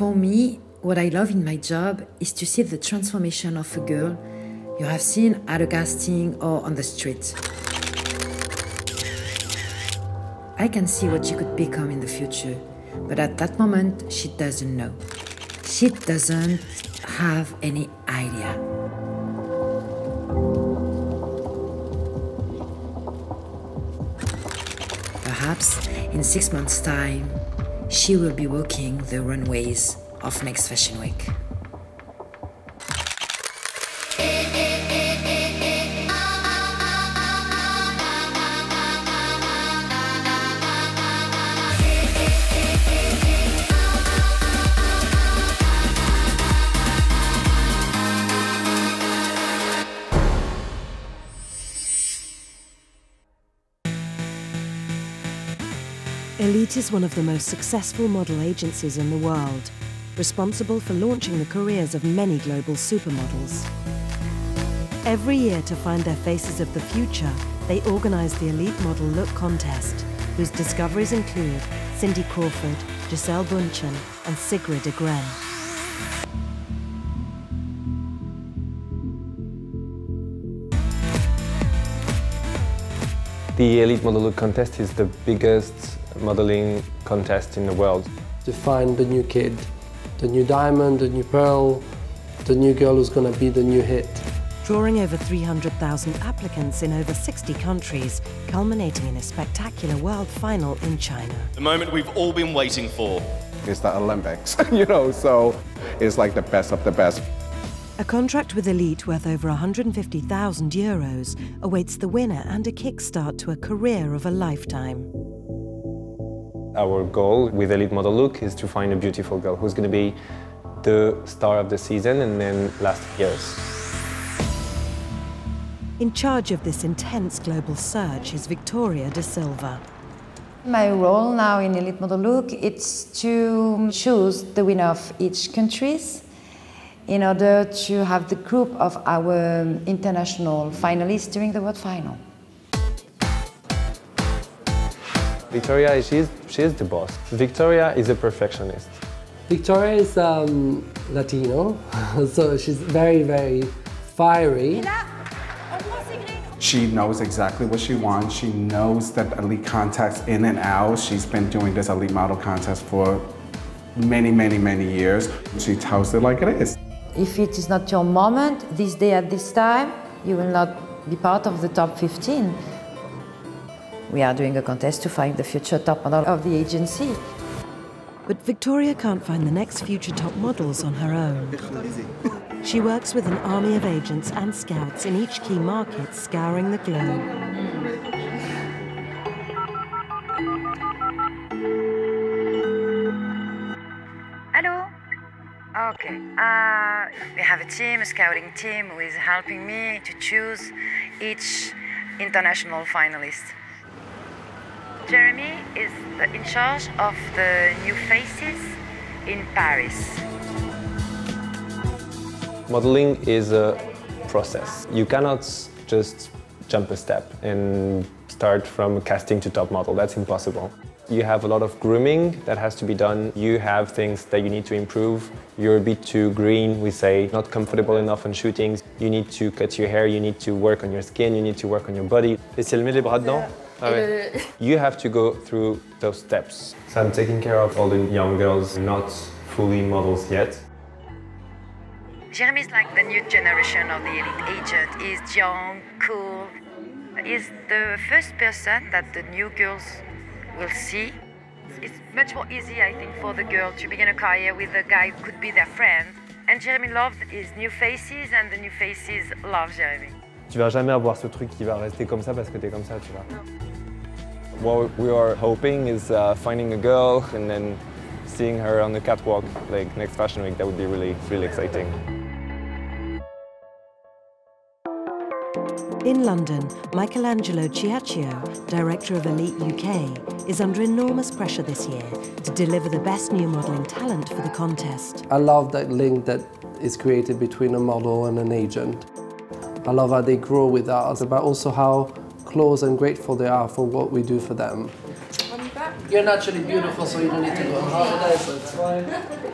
For me, what I love in my job is to see the transformation of a girl you have seen at a casting or on the street. I can see what she could become in the future, but at that moment, she doesn't know. She doesn't have any idea. Perhaps in 6 months' time, she will be walking the runways of Next Fashion Week. Elite is one of the most successful model agencies in the world, responsible for launching the careers of many global supermodels. Every year, to find their faces of the future, they organise the Elite Model Look Contest, whose discoveries include Cindy Crawford, Gisele Bündchen and Sigrid Egren. The Elite Model Look Contest is the biggest modeling contest in the world. To find the new kid, the new diamond, the new pearl, the new girl who's going to be the new hit. Drawing over 300,000 applicants in over 60 countries, culminating in a spectacular world final in China. The moment we've all been waiting for. It's the Olympics, so it's like the best of the best. A contract with Elite worth over €150,000 awaits the winner and a kickstart to a career of a lifetime. Our goal with Elite Model Look is to find a beautiful girl who's going to be the star of the season and then last years. In charge of this intense global search is Victoria da Silva. My role now in Elite Model Look is to choose the winner of each country in order to have the group of our international finalists during the World Final. Victoria, she is the boss. Victoria is a perfectionist. Victoria is Latino, so she's very, very fiery. She knows exactly what she wants. She knows that Elite contest in and out. She's been doing this Elite model contest for many, many, many years. She tells it like it is. If it is not your moment, this day at this time, you will not be part of the top 15. We are doing a contest to find the future top model of the agency. But Victoria can't find the next future top models on her own. She works with an army of agents and scouts in each key market, scouring the globe. Hello? Okay. We have a scouting team, who is helping me to choose each international finalist. Jeremy is in charge of the new faces in Paris. Modeling is a process. You cannot just jump a step and start from casting to top model. That's impossible. You have a lot of grooming that has to be done. You have things that you need to improve. You're a bit too green, we say, not comfortable enough on shootings. You need to cut your hair, you need to work on your skin, you need to work on your body. Et si elle met les bras dedans? You have to go through those steps. So I'm taking care of all the young girls, not fully models yet. Jeremy is like the new generation of the Elite agent. He's young, cool. He's the first person that the new girls will see. It's much more easy, I think, for the girl to begin a career with a guy who could be their friend. And Jeremy loves his new faces, and the new faces love Jeremy. Tu vas jamais avoir ce truc qui va rester comme ça parce que t'es comme ça, tu vois. What we are hoping is finding a girl and then seeing her on the catwalk like Next Fashion Week. That would be really, really exciting. In London, Michelangelo Ciaccio, director of Elite UK, is under enormous pressure this year to deliver the best new modelling talent for the contest. I love that link that is created between a model and an agent. I love how they grow with us, but also how close and grateful they are for what we do for them. You're naturally beautiful, so you don't need to go on holiday, so it's fine.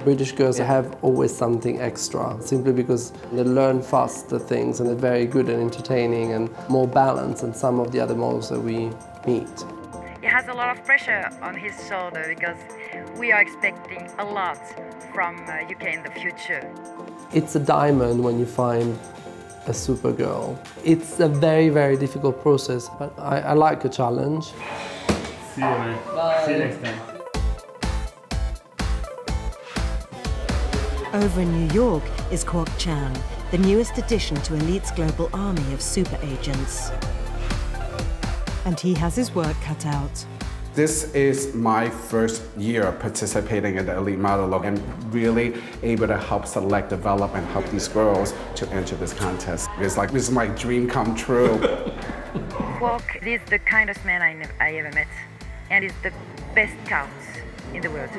British girls have always something extra, simply because they learn faster things and they're very good and entertaining and more balanced than some of the other models that we meet. He has a lot of pressure on his shoulder because we are expecting a lot from UK in the future. It's a diamond when you find a super girl. It's a very, very difficult process, but I like a challenge. See you, man. Bye. See you next time. Over in New York is Kwok Chan, the newest addition to Elite's global army of super agents. And he has his work cut out. This is my first year participating in the Elite Model Look and really able to help select, develop, and help these girls to enter this contest. It's like, this is my dream come true. Kwok is the kindest man I ever met, and is the best scout in the world.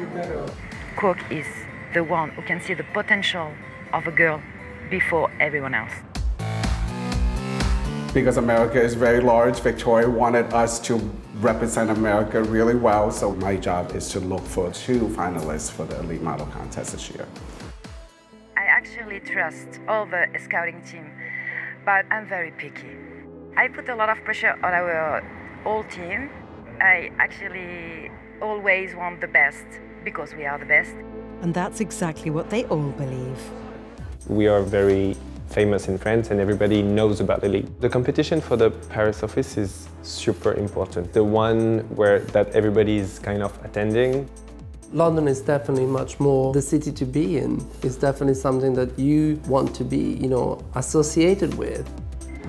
Kwok is the one who can see the potential of a girl before everyone else. Because America is very large, Victoria wanted us to represent America really well, so my job is to look for 2 finalists for the Elite Model Contest this year. I actually trust all the scouting team, but I'm very picky. I put a lot of pressure on our whole team. I actually always want the best, because we are the best. And that's exactly what they all believe. We are very famous in France and everybody knows about Elite. The competition for the Paris office is super important. The one that everybody is kind of attending. London is definitely much more the city to be in. It's definitely something that you want to be, associated with.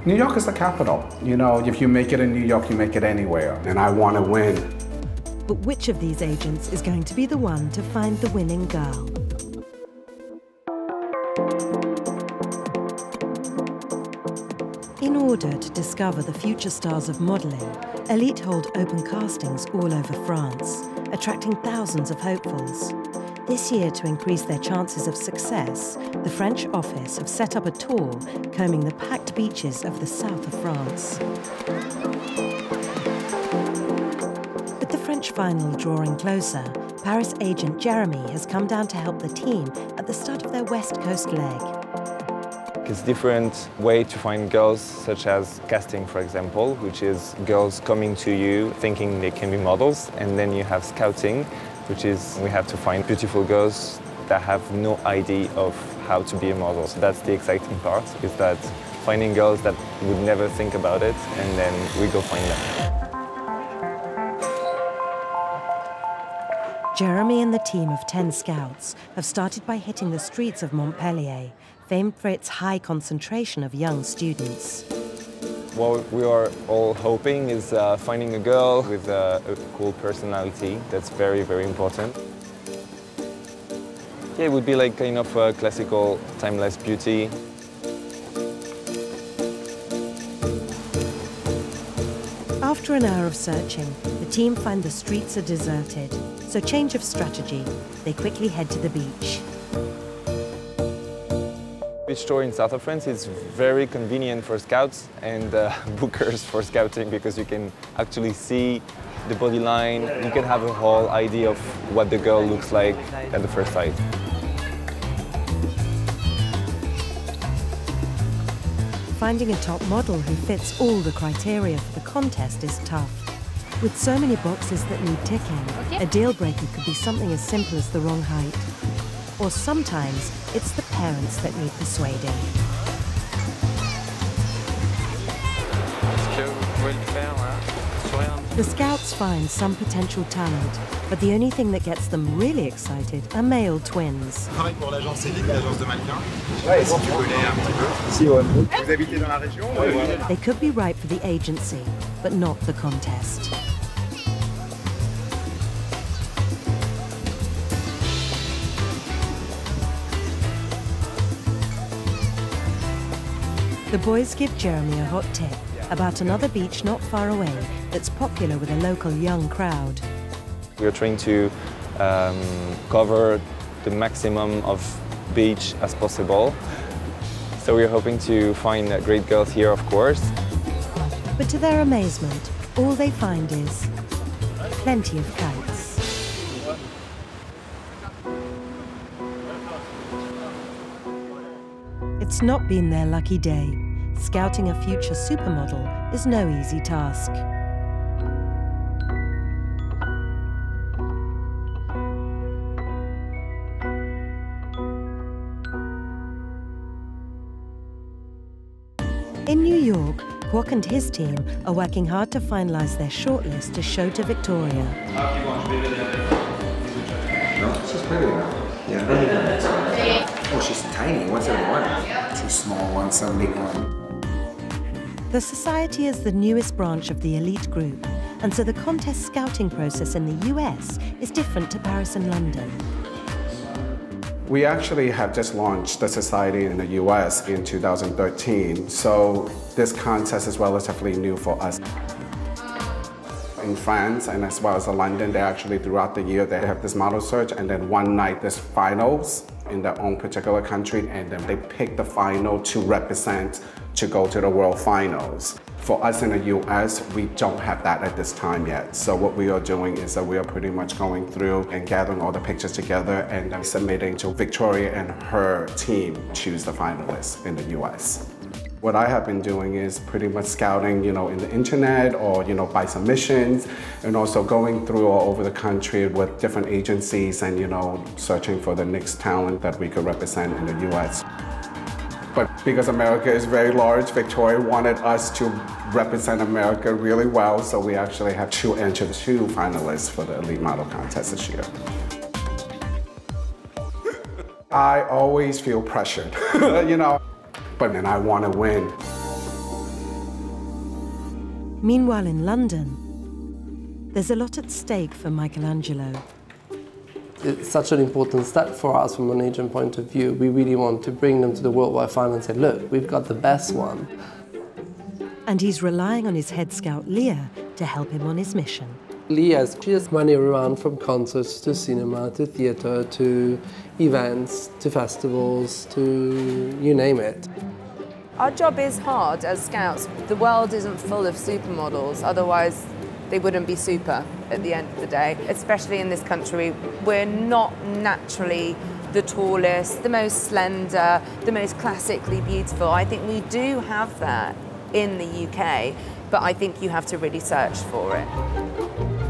New York is the capital. If you make it in New York, you make it anywhere, and I want to win. But which of these agents is going to be the one to find the winning girl? In order to discover the future stars of modelling, Elite hold open castings all over France, attracting thousands of hopefuls. This year, to increase their chances of success, the French office have set up a tour combing the packed beaches of the south of France. With the French final drawing closer, Paris agent Jeremy has come down to help the team at the start of their West Coast leg. It's a different way to find girls, such as casting, for example, which is girls coming to you thinking they can be models, and then you have scouting, which is we have to find beautiful girls that have no idea of how to be a model. So that's the exciting part, is that finding girls that would never think about it, and then we go find them. Jeremy and the team of 10 scouts have started by hitting the streets of Montpellier, famed for its high concentration of young students. What we are all hoping is finding a girl with a cool personality. That's very, very important. Yeah, it would be like kind of a classical timeless beauty. After an hour of searching, the team find the streets are deserted. So change of strategy, they quickly head to the beach. Beach tour in south of France is very convenient for scouts and bookers for scouting, because you can actually see the body line. You can have a whole idea of what the girl looks like at the first sight. Finding a top model who fits all the criteria for the contest is tough. With so many boxes that need ticking, a deal breaker could be something as simple as the wrong height. Or sometimes it's the parents that need persuading. The scouts find some potential talent, but the only thing that gets them really excited are male twins. Je travaille pour l'agence Elite, l'agence de mannequins. Ouais, si tu connais un petit peu. Si, ouais. Vous habitez dans la région? Ouais, voilà. They could be right for the agency, but not the contest. The boys give Jeremy a hot tip about another beach not far away that's popular with a local young crowd. We are trying to cover the maximum of beach as possible. So we're hoping to find great girls here, of course. But to their amazement, all they find is plenty of kites. It's not been their lucky day. Scouting a future supermodel is no easy task. In New York, Kwok and his team are working hard to finalise their shortlist to show to Victoria. No, she's pretty enough. Yeah. Oh, she's tiny, 171. Too small, 171. The Society is the newest branch of the elite group, and so the contest scouting process in the US is different to Paris and London. We actually have just launched the society in the US in 2013, so this contest is relatively new for us. In France and as well as in London, they actually throughout the year they have this model search, and then one night there's finals in their own particular country, and then they pick the final to represent to go to the world finals. For us in the US, we don't have that at this time yet. So what we are doing is that we are pretty much going through and gathering all the pictures together and then submitting to Victoria and her team choose the finalists in the US. What I have been doing is pretty much scouting, in the internet or, by submissions, and also going through all over the country with different agencies and, searching for the next talent that we could represent in the US. But because America is very large, Victoria wanted us to represent America really well, so we actually have to enter the 2 finalists for the Elite Model Contest this year. I always feel pressured, but then I want to win. Meanwhile in London, there's a lot at stake for Michelangelo. It's such an important step for us from an agent point of view. We really want to bring them to the worldwide final and say, look, we've got the best one. And he's relying on his head scout, Leah, to help him on his mission. Leah, she is running around from concerts to cinema, to theatre, to events, to festivals, to you name it. Our job is hard as scouts. The world isn't full of supermodels, otherwise they wouldn't be super at the end of the day. Especially in this country, we're not naturally the tallest, the most slender, the most classically beautiful. I think we do have that in the UK, but I think you have to really search for it.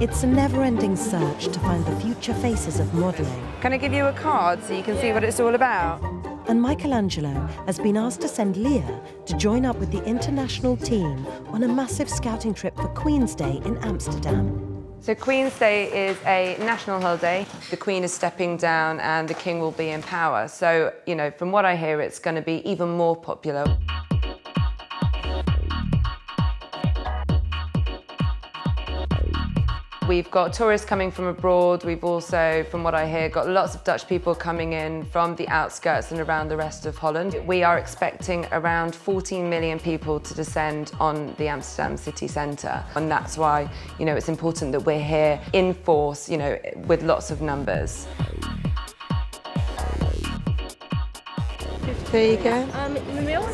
It's a never-ending search to find the future faces of modelling. Can I give you a card so you can see what it's all about? And Michelangelo has been asked to send Leah to join up with the international team on a massive scouting trip for Queen's Day in Amsterdam. So Queen's Day is a national holiday. The Queen is stepping down and the King will be in power. So, from what I hear, it's going to be even more popular. We've got tourists coming from abroad. We've also, from what I hear, got lots of Dutch people coming in from the outskirts and around the rest of Holland. We are expecting around 14 million people to descend on the Amsterdam city centre. And that's why, it's important that we're here in force, with lots of numbers. There you go. In the middle?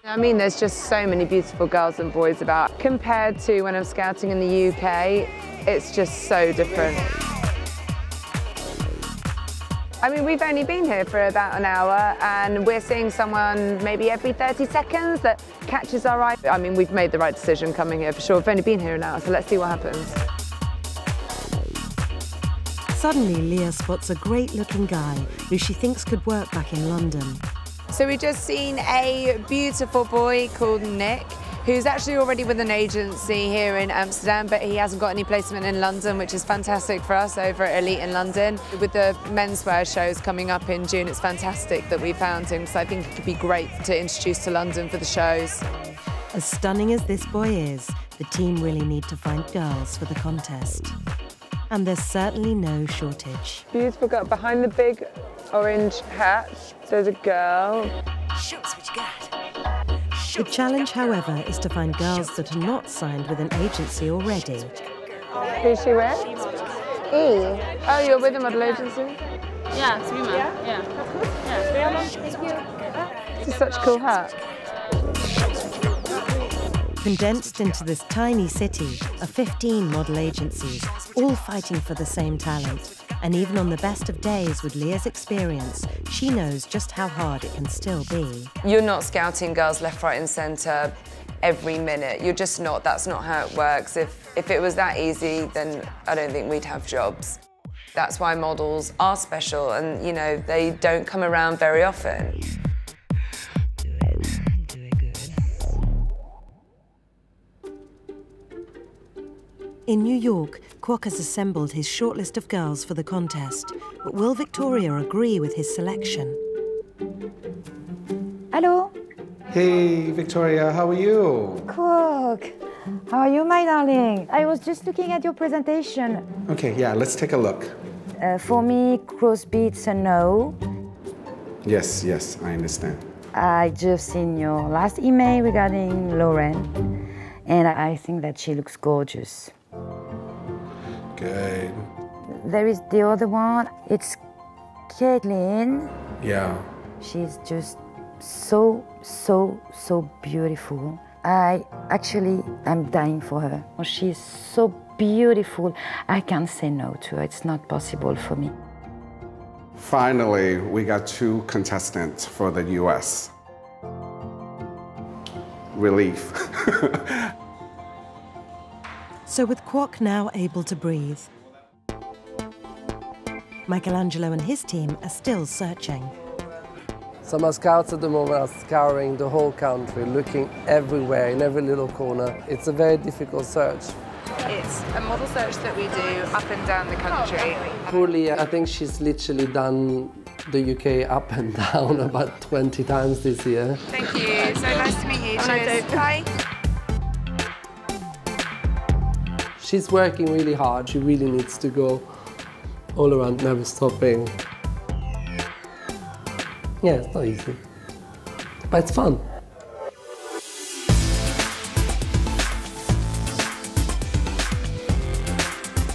I mean, there's just so many beautiful girls and boys about. Compared to when I'm scouting in the UK, it's just so different. I mean, we've only been here for about an hour and we're seeing someone maybe every 30 seconds that catches our eye. I mean, we've made the right decision coming here for sure. We've only been here an hour, so let's see what happens. Suddenly, Leah spots a great-looking guy who she thinks could work back in London. So we've just seen a beautiful boy called Nick, who's actually already with an agency here in Amsterdam, but he hasn't got any placement in London, which is fantastic for us over at Elite in London. With the menswear shows coming up in June, it's fantastic that we found him, because I think it could be great to introduce to London for the shows. As stunning as this boy is, the team really need to find girls for the contest. And there's certainly no shortage. Beautiful girl behind the big orange hat. There's a girl. Show us what you got. The challenge, however, is to find girls that are not signed with an agency already. Who's she with? E. Oh, you're with a model agency? Yeah, it's Rima. Yeah. This is such a cool hat. Condensed into this tiny city are 15 model agencies, all fighting for the same talent. And even on the best of days with Leah's experience, she knows just how hard it can still be. You're not scouting girls left, right and centre every minute. You're just not. That's not how it works. If it was that easy, then I don't think we'd have jobs. That's why models are special and, you know, they don't come around very often. In New York, Kwok has assembled his shortlist of girls for the contest, but will Victoria agree with his selection? Hello. Hey, Victoria, how are you? Kwok. How are you, my darling? I was just looking at your presentation. Okay, yeah, let's take a look. For me, cross beats a no. Yes, yes, I understand. I just seen your last email regarding Lauren, and I think that she looks gorgeous. Good. There is the other one. It's Caitlin. Yeah. She's just so beautiful. I'm dying for her. She's so beautiful. I can't say no to her. It's not possible for me. Finally, we got 2 contestants for the US. Relief. So with Kwok now able to breathe, Michelangelo and his team are still searching. So my scouts at the moment are scouring the whole country, looking everywhere, in every little corner. It's a very difficult search. It's a model search that we do up and down the country. Poor Leah, I think she's literally done the UK up and down about 20 times this year. Thank you. So nice to meet you. Cheers. Bye. She's working really hard. She really needs to go all around, never stopping. Yeah, it's not easy, but it's fun.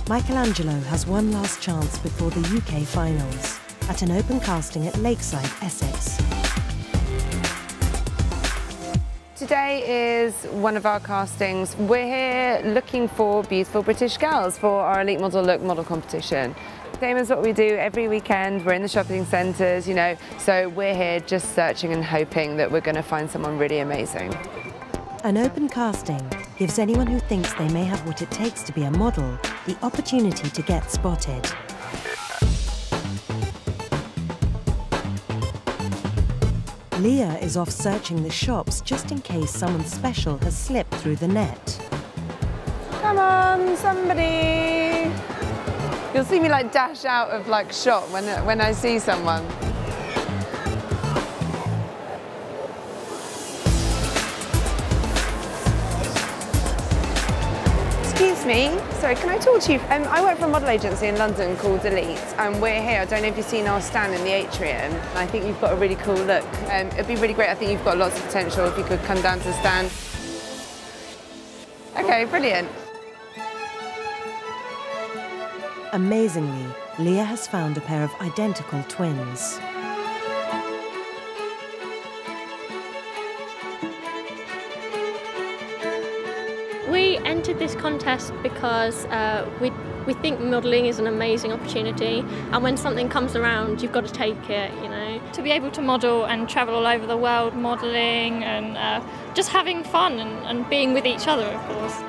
Michelangelo has one last chance before the UK finals at an open casting at Lakeside, Essex. Today is one of our castings. We're here looking for beautiful British girls for our Elite Model Look model competition. Same as what we do every weekend. We're in the shopping centres, you know, so we're here just searching and hoping that we're going to find someone really amazing. An open casting gives anyone who thinks they may have what it takes to be a model the opportunity to get spotted. Leah is off searching the shops just in case someone special has slipped through the net. Come on, somebody! You'll see me like dash out of like shop when I see someone. Excuse me, sorry, can I talk to you? I work for a model agency in London called Elite, and we're here. I don't know if you've seen our stand in the atrium. I think you've got a really cool look. It'd be really great. I think you've got lots of potential if you could come down to the stand. Okay, brilliant. Amazingly, Leah has found a pair of identical twins. We entered this contest because we think modelling is an amazing opportunity, and when something comes around, you've got to take it, you know. To be able to model and travel all over the world modelling and just having fun and being with each other, of course.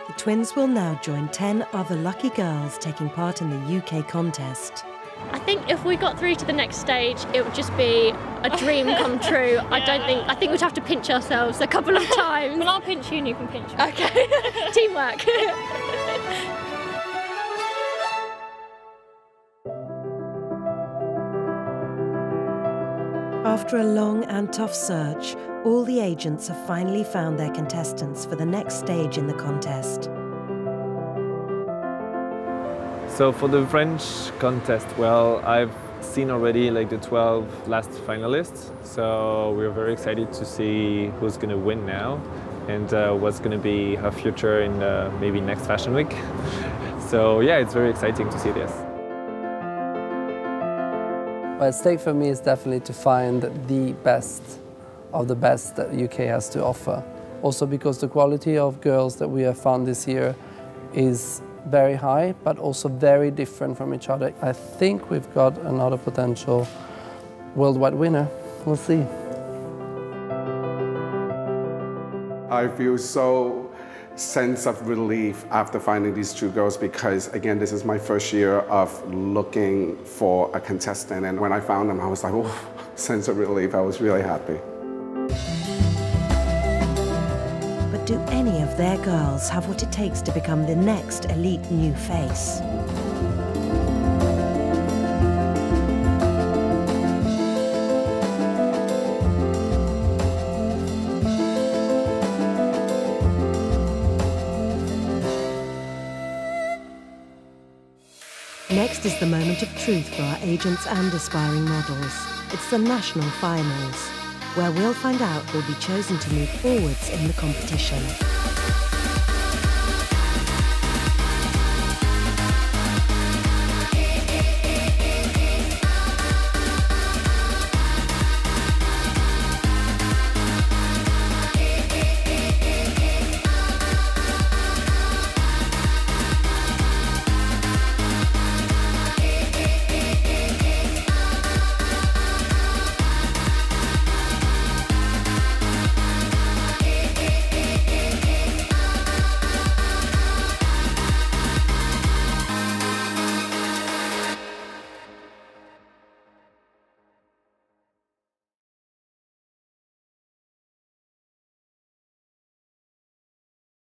The twins will now join 10 other lucky girls taking part in the UK contest. I think if we got through to the next stage, it would just be a dream come true. Yeah. I think we'd have to pinch ourselves a couple of times. Well, I'll pinch you and you can pinch me. Okay, teamwork. After a long and tough search, all the agents have finally found their contestants for the next stage in the contest. So for the French contest, well, I've seen already like the 12 last finalists. So we're very excited to see who's going to win now and what's going to be her future in maybe next Fashion Week. So yeah, it's very exciting to see this. But at stake for me is definitely to find the best of the best that UK has to offer. Also because the quality of girls that we have found this year is very high, but also very different from each other. I think we've got another potential worldwide winner. We'll see. I feel so sense of relief after finding these two girls because, again, this is my first year of looking for a contestant. And when I found them, I was like, oh, sense of relief. I was really happy. But do any of their girls have what it takes to become the next elite new face? Next is the moment of truth for our agents and aspiring models. It's the national finals, where we'll find out who'll be chosen to move forwards in the competition.